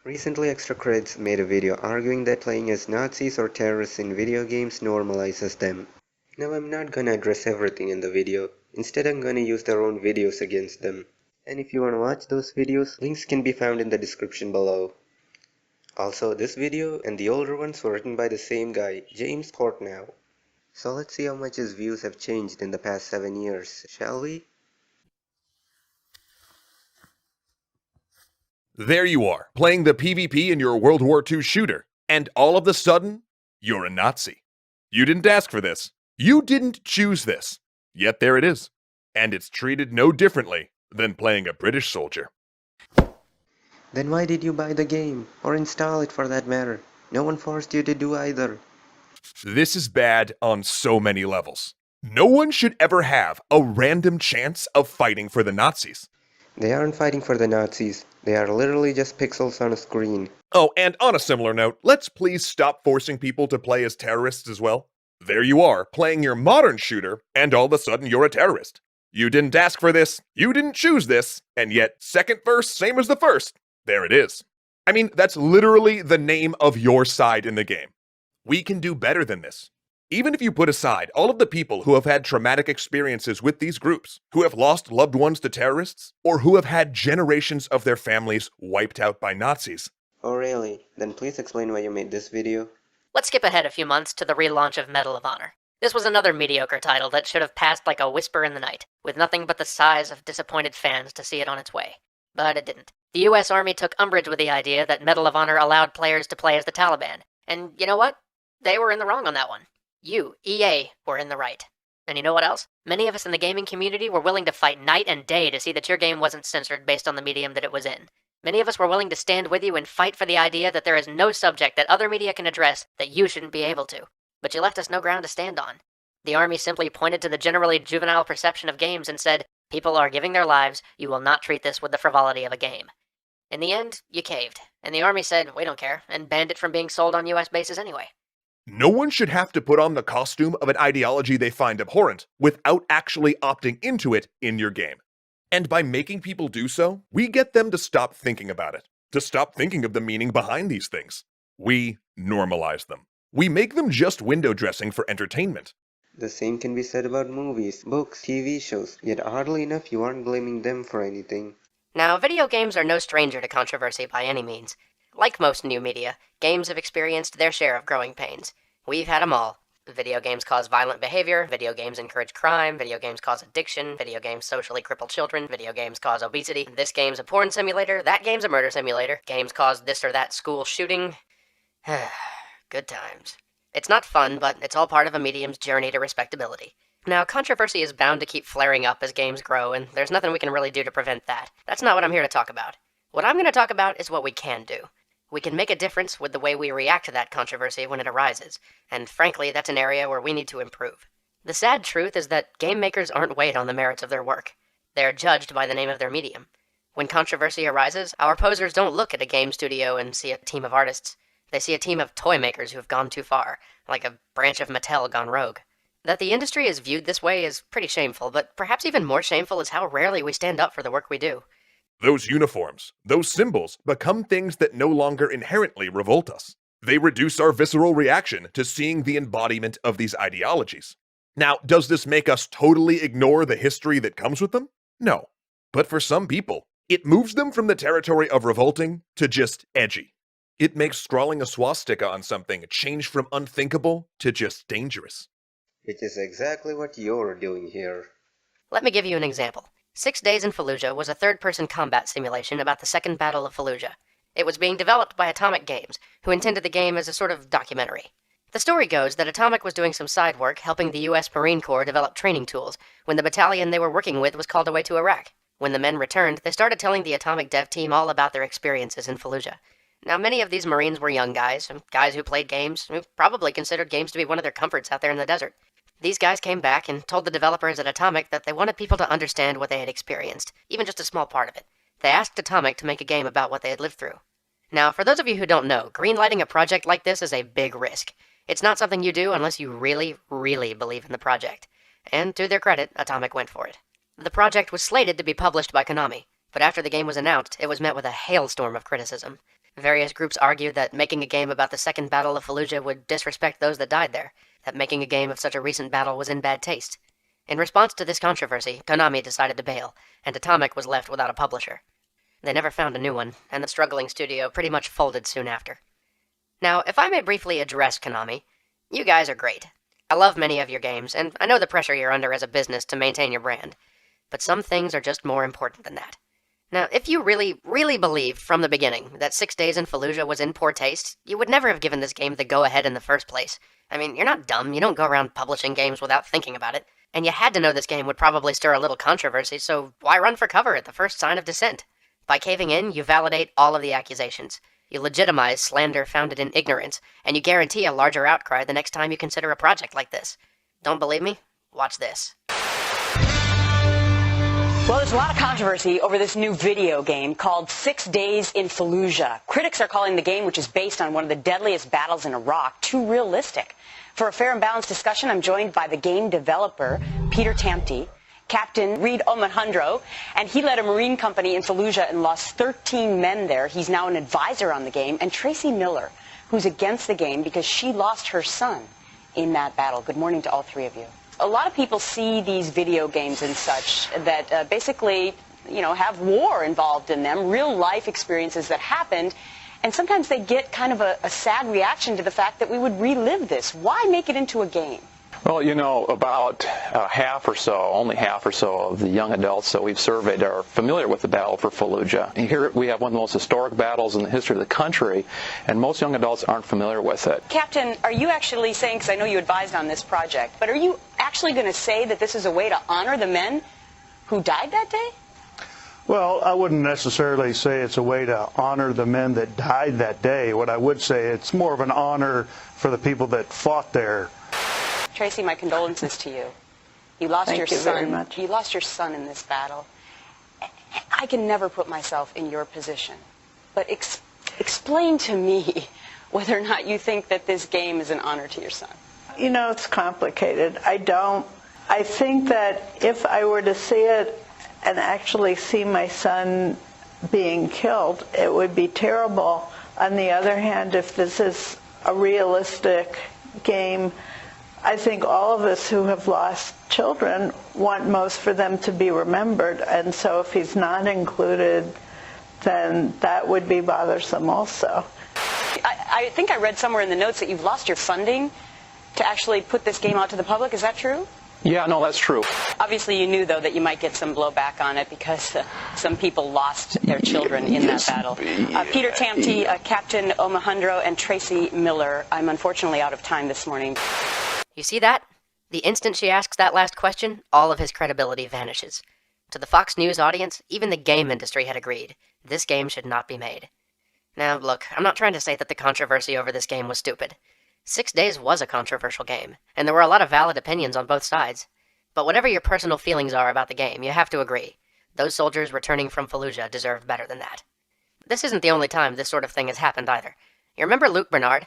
Recently, Extra Credits made a video arguing that playing as Nazis or terrorists in video games normalizes them. Now, I'm not gonna address everything in the video. Instead, I'm gonna use their own videos against them. And if you wanna watch those videos, links can be found in the description below. Also, this video and the older ones were written by the same guy, James Portnow. So let's see how much his views have changed in the past 7 years, shall we? There you are, playing the PvP in your World War II shooter, and all of a sudden, you're a Nazi. You didn't ask for this. You didn't choose this. Yet there it is. And it's treated no differently than playing a British soldier. Then why did you buy the game? Or install it for that matter? No one forced you to do either. This is bad on so many levels. No one should ever have a random chance of fighting for the Nazis. They aren't fighting for the Nazis. They are literally just pixels on a screen. Oh, and on a similar note, let's please stop forcing people to play as terrorists as well. There you are, playing your modern shooter, and all of a sudden you're a terrorist. You didn't ask for this, you didn't choose this, and yet second verse, same as the first. There it is. I mean, that's literally the name of your side in the game. We can do better than this. Even if you put aside all of the people who have had traumatic experiences with these groups, who have lost loved ones to terrorists, or who have had generations of their families wiped out by Nazis. Oh really? Then please explain why you made this video. Let's skip ahead a few months to the relaunch of Medal of Honor. This was another mediocre title that should have passed like a whisper in the night, with nothing but the sighs of disappointed fans to see it on its way. But it didn't. The US Army took umbrage with the idea that Medal of Honor allowed players to play as the Taliban, and you know what? They were in the wrong on that one. You, EA, were in the right. And you know what else? Many of us in the gaming community were willing to fight night and day to see that your game wasn't censored based on the medium that it was in. Many of us were willing to stand with you and fight for the idea that there is no subject that other media can address that you shouldn't be able to. But you left us no ground to stand on. The Army simply pointed to the generally juvenile perception of games and said, "People are giving their lives, you will not treat this with the frivolity of a game." In the end, you caved, and the Army said, "We don't care," and banned it from being sold on US bases anyway. No one should have to put on the costume of an ideology they find abhorrent without actually opting into it in your game. And by making people do so, we get them to stop thinking about it, to stop thinking of the meaning behind these things. We normalize them. We make them just window dressing for entertainment. The same can be said about movies, books, TV shows, yet oddly enough you aren't blaming them for anything. Now, video games are no stranger to controversy by any means. Like most new media, games have experienced their share of growing pains. We've had them all. Video games cause violent behavior, video games encourage crime, video games cause addiction, video games socially cripple children, video games cause obesity, this game's a porn simulator, that game's a murder simulator, games cause this or that school shooting. Good times. It's not fun, but it's all part of a medium's journey to respectability. Now, controversy is bound to keep flaring up as games grow, and there's nothing we can really do to prevent that. That's not what I'm here to talk about. What I'm going to talk about is what we can do. We can make a difference with the way we react to that controversy when it arises, and frankly, that's an area where we need to improve. The sad truth is that game makers aren't weighed on the merits of their work. They're judged by the name of their medium. When controversy arises, our posers don't look at a game studio and see a team of artists. They see a team of toy makers who have gone too far, like a branch of Mattel gone rogue. That the industry is viewed this way is pretty shameful, but perhaps even more shameful is how rarely we stand up for the work we do. Those uniforms, those symbols, become things that no longer inherently revolt us. They reduce our visceral reaction to seeing the embodiment of these ideologies. Now, does this make us totally ignore the history that comes with them? No. But for some people, it moves them from the territory of revolting to just edgy. It makes scrawling a swastika on something change from unthinkable to just dangerous. Which is exactly what you're doing here. Let me give you an example. 6 Days in Fallujah was a third-person combat simulation about the Second Battle of Fallujah. It was being developed by Atomic Games, who intended the game as a sort of documentary. The story goes that Atomic was doing some side work helping the U.S. Marine Corps develop training tools when the battalion they were working with was called away to Iraq. When the men returned, they started telling the Atomic dev team all about their experiences in Fallujah. Now, many of these Marines were young guys who played games, who probably considered games to be one of their comforts out there in the desert. These guys came back and told the developers at Atomic that they wanted people to understand what they had experienced, even just a small part of it. They asked Atomic to make a game about what they had lived through. Now, for those of you who don't know, greenlighting a project like this is a big risk. It's not something you do unless you really, really believe in the project. And to their credit, Atomic went for it. The project was slated to be published by Konami, but after the game was announced, it was met with a hailstorm of criticism. Various groups argued that making a game about the Second Battle of Fallujah would disrespect those that died there, that making a game of such a recent battle was in bad taste. In response to this controversy, Konami decided to bail, and Atomic was left without a publisher. They never found a new one, and the struggling studio pretty much folded soon after. Now, if I may briefly address Konami, you guys are great. I love many of your games, and I know the pressure you're under as a business to maintain your brand. But some things are just more important than that. Now, if you really, really believed from the beginning that 6 Days in Fallujah was in poor taste, you would never have given this game the go-ahead in the first place. I mean, you're not dumb, you don't go around publishing games without thinking about it. And you had to know this game would probably stir a little controversy, so why run for cover at the first sign of dissent? By caving in, you validate all of the accusations. You legitimize slander founded in ignorance, and you guarantee a larger outcry the next time you consider a project like this. Don't believe me? Watch this. Well, there's a lot of controversy over this new video game called 6 Days in Fallujah. Critics are calling the game, which is based on one of the deadliest battles in Iraq, too realistic. For a fair and balanced discussion, I'm joined by the game developer, Peter Tamte, Captain Reed Omohundro, and he led a Marine company in Fallujah and lost 13 men there. He's now an advisor on the game. And Tracy Miller, who's against the game because she lost her son in that battle. Good morning to all three of you. A lot of people see these video games and such that basically, have war involved in them, real life experiences that happened, and sometimes they get kind of a sad reaction to the fact that we would relive this. Why make it into a game? Well, about only half or so of the young adults that we've surveyed are familiar with the Battle for Fallujah. And here we have one of the most historic battles in the history of the country, and most young adults aren't familiar with it. Captain, are you actually saying, because I know you advised on this project, but are you actually going to say that this is a way to honor the men who died that day? Well, I wouldn't necessarily say it's a way to honor the men that died that day. What I would say, it's more of an honor for the people that fought there. Tracy, my condolences to you. You lost your son. Very much. You lost your son in this battle. I can never put myself in your position. But explain to me whether or not you think that this game is an honor to your son. It's complicated. I think that if I were to see it and actually see my son being killed, it would be terrible. On the other hand, if this is a realistic game, I think all of us who have lost children want most for them to be remembered, and so if he's not included, then that would be bothersome also. I think I read somewhere in the notes that you've lost your funding to actually put this game out to the public. Is that true? Yeah, no, that's true. Obviously, you knew, though, that you might get some blowback on it because some people lost their children in that battle. Peter Tamte, Captain Omohundro, and Tracy Miller, I'm unfortunately out of time this morning. You see that? The instant she asks that last question, all of his credibility vanishes. To the Fox News audience, even the game industry had agreed. This game should not be made. Now, look, I'm not trying to say that the controversy over this game was stupid. 6 Days was a controversial game, and there were a lot of valid opinions on both sides. But whatever your personal feelings are about the game, you have to agree. Those soldiers returning from Fallujah deserve better than that. This isn't the only time this sort of thing has happened either. You remember Luke Bernard?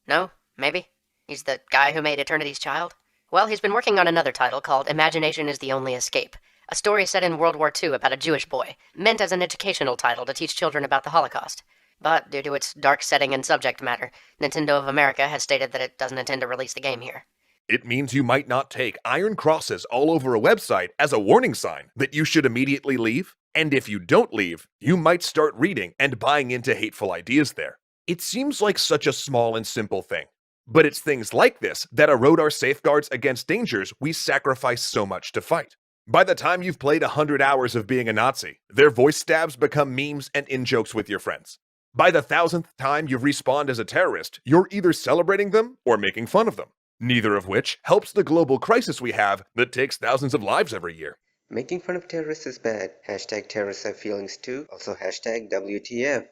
No? Maybe? He's the guy who made Eternity's Child? Well, he's been working on another title called Imagination is the Only Escape, a story set in World War II about a Jewish boy, meant as an educational title to teach children about the Holocaust. But due to its dark setting and subject matter, Nintendo of America has stated that it doesn't intend to release the game here. It means you might not take iron crosses all over a website as a warning sign that you should immediately leave. And if you don't leave, you might start reading and buying into hateful ideas there. It seems like such a small and simple thing. But it's things like this that erode our safeguards against dangers we sacrifice so much to fight. By the time you've played 100 hours of being a Nazi, their voice stabs become memes and in-jokes with your friends. By the 1000th time you've respawned as a terrorist, you're either celebrating them or making fun of them. Neither of which helps the global crisis we have that takes thousands of lives every year. Making fun of terrorists is bad. Hashtag terrorists have feelings too. Also hashtag WTF.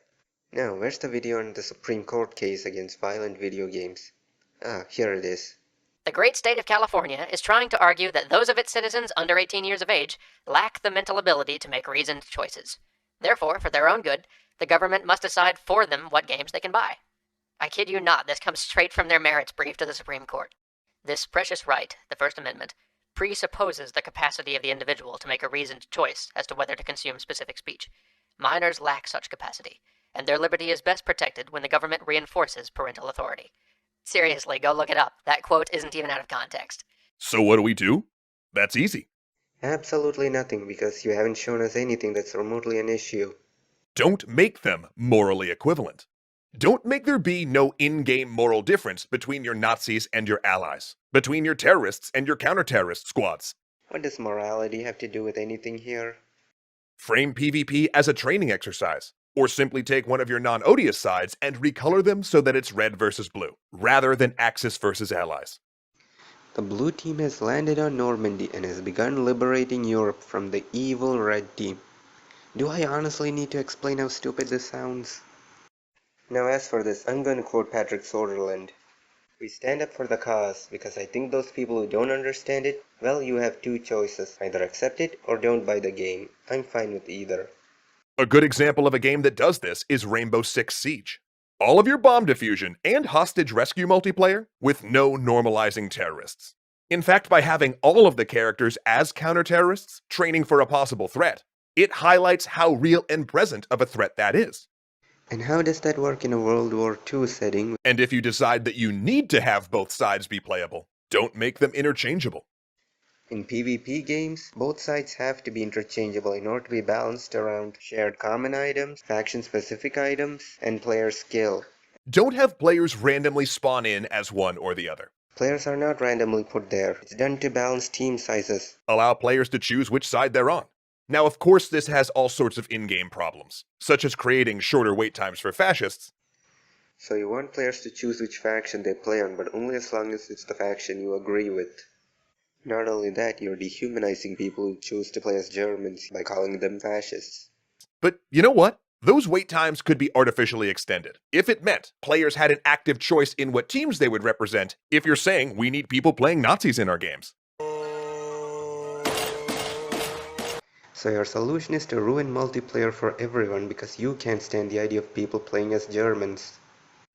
Now, where's the video on the Supreme Court case against violent video games? Ah, here it is. The great state of California is trying to argue that those of its citizens under 18 years of age lack the mental ability to make reasoned choices. Therefore, for their own good, the government must decide for them what games they can buy. I kid you not, this comes straight from their merits brief to the Supreme Court. This precious right, the First Amendment, presupposes the capacity of the individual to make a reasoned choice as to whether to consume specific speech. Minors lack such capacity. and their liberty is best protected when the government reinforces parental authority. Seriously, go look it up. That quote isn't even out of context. So what do? That's easy. Absolutely nothing, because you haven't shown us anything that's remotely an issue. Don't make them morally equivalent. Don't make there be no in-game moral difference between your Nazis and your allies, between your terrorists and your counter-terrorist squads. What does morality have to do with anything here? Frame PvP as a training exercise, or simply take one of your non-odious sides and recolor them so that it's red versus blue, rather than Axis versus allies. The blue team has landed on Normandy and has begun liberating Europe from the evil red team. Do I honestly need to explain how stupid this sounds? Now as for this, I'm going to quote Patrick Soderlund. We stand up for the cause because I think those people who don't understand it, well, you have two choices. Either accept it or don't buy the game. I'm fine with either. A good example of a game that does this is Rainbow Six Siege. All of your bomb diffusion and hostage rescue multiplayer with no normalizing terrorists. In fact, by having all of the characters as counter-terrorists training for a possible threat, it highlights how real and present of a threat that is. And how does that work in a World War II setting? And if you decide that you need to have both sides be playable, don't make them interchangeable. In PvP games, both sides have to be interchangeable in order to be balanced around shared common items, faction-specific items, and player skill. Don't have players randomly spawn in as one or the other. Players are not randomly put there. It's done to balance team sizes. Allow players to choose which side they're on. Now, of course, this has all sorts of in-game problems, such as creating shorter wait times for fascists. So you want players to choose which faction they play on, but only as long as it's the faction you agree with. Not only that, you're dehumanizing people who choose to play as Germans by calling them fascists. But you know what? Those wait times could be artificially extended if it meant players had an active choice in what teams they would represent if you're saying we need people playing Nazis in our games. So your solution is to ruin multiplayer for everyone because you can't stand the idea of people playing as Germans.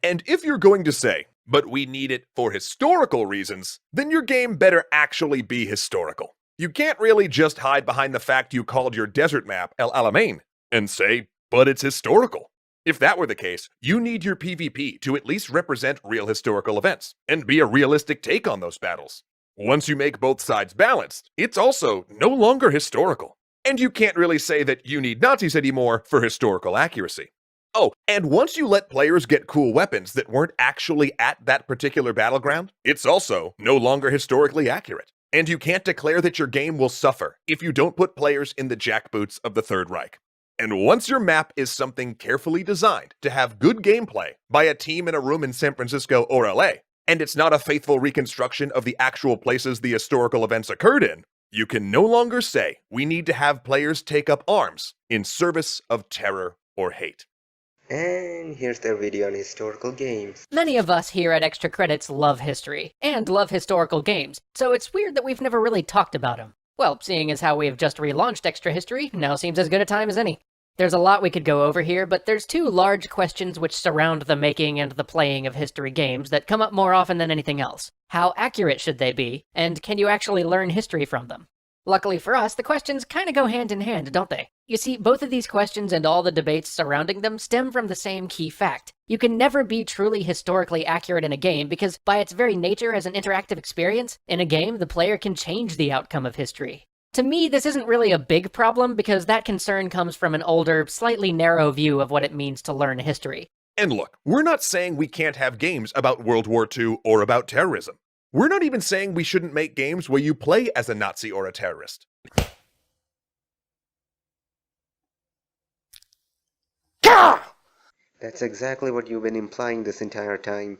And if you're going to say, but we need it for historical reasons, then your game better actually be historical. You can't really just hide behind the fact you called your desert map El Alamein and say, but it's historical. If that were the case, you need your PvP to at least represent real historical events and be a realistic take on those battles. Once you make both sides balanced, it's also no longer historical. And you can't really say that you need Nazis anymore for historical accuracy. Oh, and once you let players get cool weapons that weren't actually at that particular battleground, it's also no longer historically accurate. And you can't declare that your game will suffer if you don't put players in the jackboots of the Third Reich. And once your map is something carefully designed to have good gameplay by a team in a room in San Francisco or LA, and it's not a faithful reconstruction of the actual places the historical events occurred in, you can no longer say we need to have players take up arms in service of terror or hate. And here's their video on historical games. Many of us here at Extra Credits love history, and love historical games, so it's weird that we've never really talked about them. Well, seeing as how we have just relaunched Extra History, now seems as good a time as any. There's a lot we could go over here, but there's two large questions which surround the making and the playing of history games that come up more often than anything else. How accurate should they be, and can you actually learn history from them? Luckily for us, the questions kinda go hand in hand, don't they? You see, both of these questions and all the debates surrounding them stem from the same key fact. You can never be truly historically accurate in a game because, by its very nature as an interactive experience, in a game the player can change the outcome of history. To me, this isn't really a big problem because that concern comes from an older, slightly narrow view of what it means to learn history. And look, we're not saying we can't have games about World War II or about terrorism. We're not even saying we shouldn't make games where you play as a Nazi or a terrorist. That's exactly what you've been implying this entire time.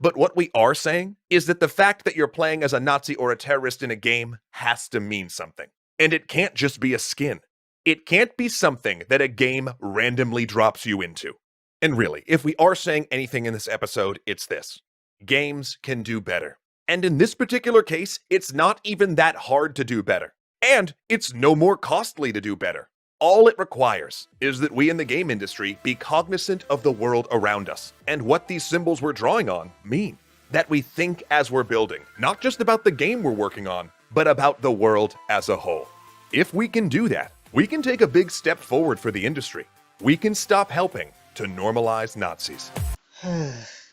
But what we are saying is that the fact that you're playing as a Nazi or a terrorist in a game has to mean something. And it can't just be a skin. It can't be something that a game randomly drops you into. And really, if we are saying anything in this episode, it's this. Games can do better. And in this particular case, it's not even that hard to do better. And it's no more costly to do better. All it requires is that we in the game industry be cognizant of the world around us and what these symbols we're drawing on mean. That we think as we're building, not just about the game we're working on, but about the world as a whole. If we can do that, we can take a big step forward for the industry. We can stop helping to normalize Nazis.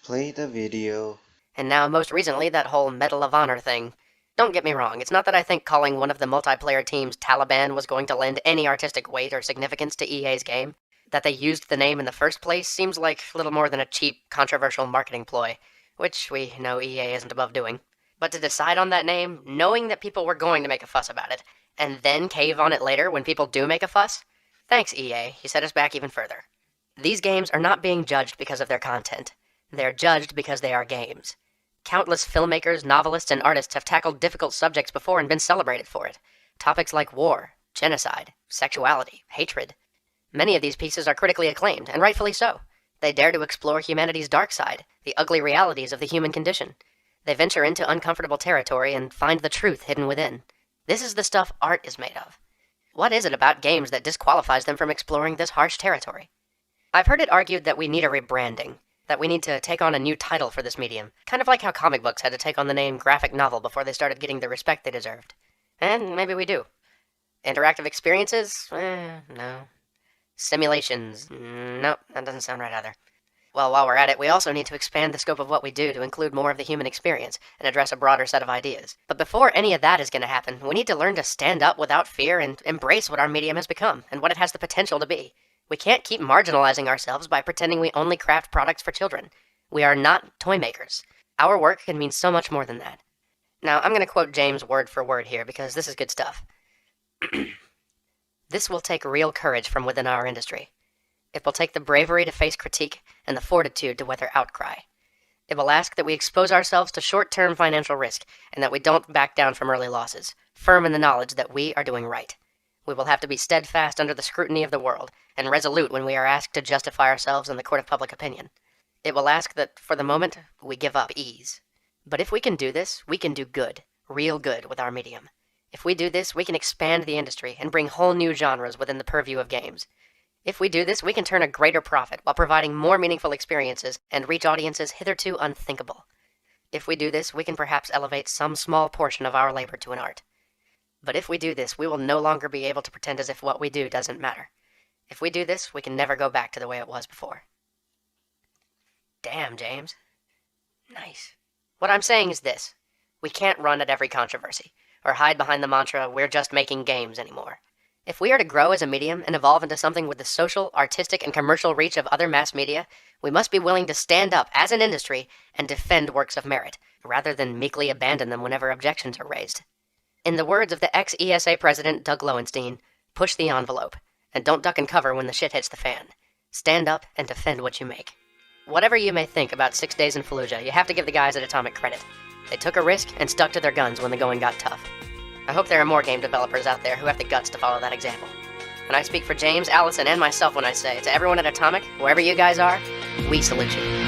Play the video. And now, most recently, that whole Medal of Honor thing. Don't get me wrong, it's not that I think calling one of the multiplayer teams Taliban was going to lend any artistic weight or significance to EA's game. That they used the name in the first place seems like little more than a cheap, controversial marketing ploy, which we know EA isn't above doing. But to decide on that name, knowing that people were going to make a fuss about it, and then cave on it later when people do make a fuss? Thanks, EA, you set us back even further. These games are not being judged because of their content. They're judged because they are games. Countless filmmakers, novelists, and artists have tackled difficult subjects before and been celebrated for it. Topics like war, genocide, sexuality, hatred. Many of these pieces are critically acclaimed, and rightfully so. They dare to explore humanity's dark side, the ugly realities of the human condition. They venture into uncomfortable territory and find the truth hidden within. This is the stuff art is made of. What is it about games that disqualifies them from exploring this harsh territory? I've heard it argued that we need a rebranding, that we need to take on a new title for this medium, kind of like how comic books had to take on the name graphic novel before they started getting the respect they deserved. And maybe we do. Interactive experiences? No. Simulations? No, that doesn't sound right either. Well, while we're at it, we also need to expand the scope of what we do to include more of the human experience and address a broader set of ideas. But before any of that is going to happen, we need to learn to stand up without fear and embrace what our medium has become and what it has the potential to be. We can't keep marginalizing ourselves by pretending we only craft products for children. We are not toy makers. Our work can mean so much more than that. Now, I'm going to quote James word for word here because this is good stuff. This will take real courage from within our industry. It will take the bravery to face critique and the fortitude to weather outcry. It will ask that we expose ourselves to short-term financial risk and that we don't back down from early losses, firm in the knowledge that we are doing right. We will have to be steadfast under the scrutiny of the world and resolute when we are asked to justify ourselves in the court of public opinion. It will ask that, for the moment, we give up ease. But if we can do this, we can do good, real good with our medium. If we do this, we can expand the industry and bring whole new genres within the purview of games. If we do this, we can turn a greater profit while providing more meaningful experiences and reach audiences hitherto unthinkable. If we do this, we can perhaps elevate some small portion of our labor to an art. But if we do this, we will no longer be able to pretend as if what we do doesn't matter. If we do this, we can never go back to the way it was before. Damn, James. Nice. What I'm saying is this. We can't run at every controversy, or hide behind the mantra, we're just making games anymore. If we are to grow as a medium and evolve into something with the social, artistic, and commercial reach of other mass media, we must be willing to stand up as an industry and defend works of merit, rather than meekly abandon them whenever objections are raised. In the words of the ex-ESA president Doug Lowenstein, push the envelope, and don't duck and cover when the shit hits the fan. Stand up and defend what you make. Whatever you may think about 6 Days in Fallujah, you have to give the guys at Atomic credit. They took a risk and stuck to their guns when the going got tough. I hope there are more game developers out there who have the guts to follow that example. And I speak for James, Allison, and myself when I say, to everyone at Atomic, wherever you guys are, we salute you.